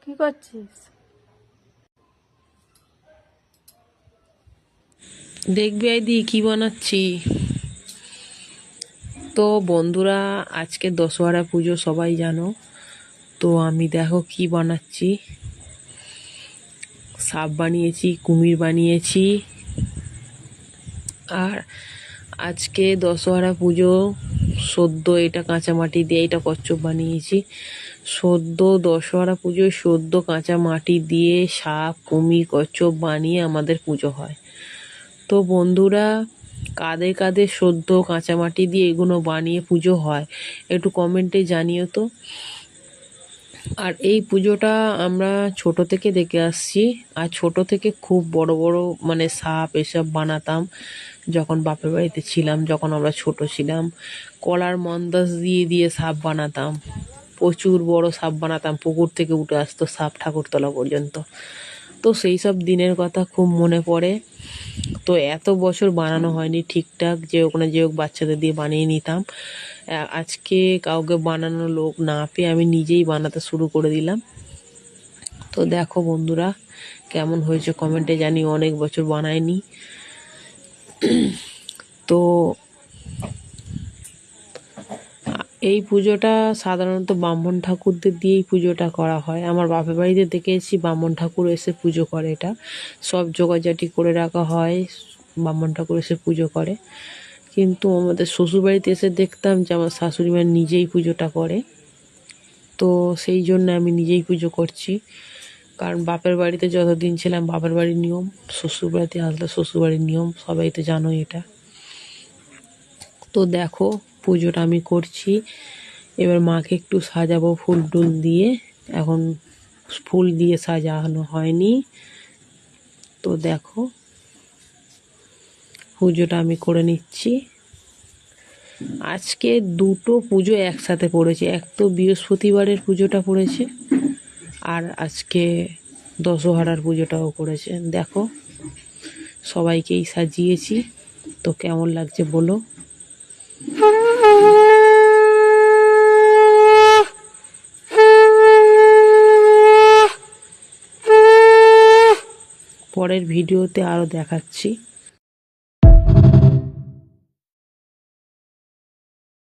কি করছিস? দেখবি আইদি কি বানাচ্ছি। তো বন্ধুরা, আজকে দশহরা পুজো সবাই জানো। তো আমি দেখো কি বানাচ্ছি। সাপ বানিয়েছি, কুমির বানিয়েছি। আর আজকে দশহরা পুজো সদ্য এটা কাঁচা মাটি দিয়ে এটা কচ্ছপ বানিয়েছি। সদ্য দশহরা পুজোয় সদ্য কাঁচা মাটি দিয়ে সাপ কুমির কচ্ছপ বানিয়ে আমাদের পুজো হয়। তো বন্ধুরা, কাদের কাদের সদ্য কাঁচা মাটি দিয়ে এগুলো বানিয়ে পুজো হয় একটু কমেন্টে জানিও তো। আর এই পুজোটা আমরা ছোট থেকে দেখে আসছি। আর ছোট থেকে খুব বড় বড় মানে সাপ এসব বানাতাম যখন বাপের বাড়িতে ছিলাম, যখন আমরা ছোট ছিলাম। কলার মন্দাস দিয়ে দিয়ে সাপ বানাতাম, প্রচুর বড় সাপ বানাতাম, পুকুর থেকে উঠে আসতো সাপ ঠাকুরতলা পর্যন্ত। তো সেই সব দিনের কথা খুব মনে পড়ে। তো এত বছর বানানো হয়নি ঠিকঠাক, যে ওখানে যে হোক বাচ্চাদের দিয়ে বানিয়ে নিতাম। আজকে কাউকে বানানো লোক না পেয়ে আমি নিজেই বানাতে শুরু করে দিলাম। তো দেখো বন্ধুরা কেমন হয়েছে কমেন্টে জানি, অনেক বছর বানাইনি। তো এই পুজোটা সাধারণত ব্রাহ্মণ ঠাকুরদের দিয়েই পুজোটা করা হয়। আমার বাপের বাড়িতে দেখেছি ব্রাহ্মণ ঠাকুর এসে পুজো করে, এটা সব জোগাড়জাটি করে রাখা হয়, ব্রাহ্মণ ঠাকুর এসে পুজো করে। কিন্তু আমাদের শ্বশুরবাড়িতে এসে দেখতাম যে আমার শাশুড়ি মা নিজেই পুজোটা করে। তো সেই জন্য আমি নিজেই পুজো করছি, কারণ বাপের বাড়িতে যতদিন ছিলাম বাপের বাড়ির নিয়ম, শ্বশুরবাড়িতে আসলে শ্বশুরবাড়ির নিয়ম, সবাই তো জানোই এটা। তো দেখো পুজোটা আমি করছি, এবার মাকে একটু সাজাবো ফুল টুল দিয়ে। এখন ফুল দিয়ে সাজানো হয়নি। তো দেখো পুজোটা আমি করে নিচ্ছি। আজকে দুটো পুজো একসাথে পড়েছে, এক তো বৃহস্পতিবারের পুজোটা পড়েছে, আর আজকে দশহরার পুজোটাও পড়েছে। দেখো সবাইকেই সাজিয়েছি, তো কেমন লাগছে বলো। পরের ভিডিওতে আরও দেখাচ্ছি।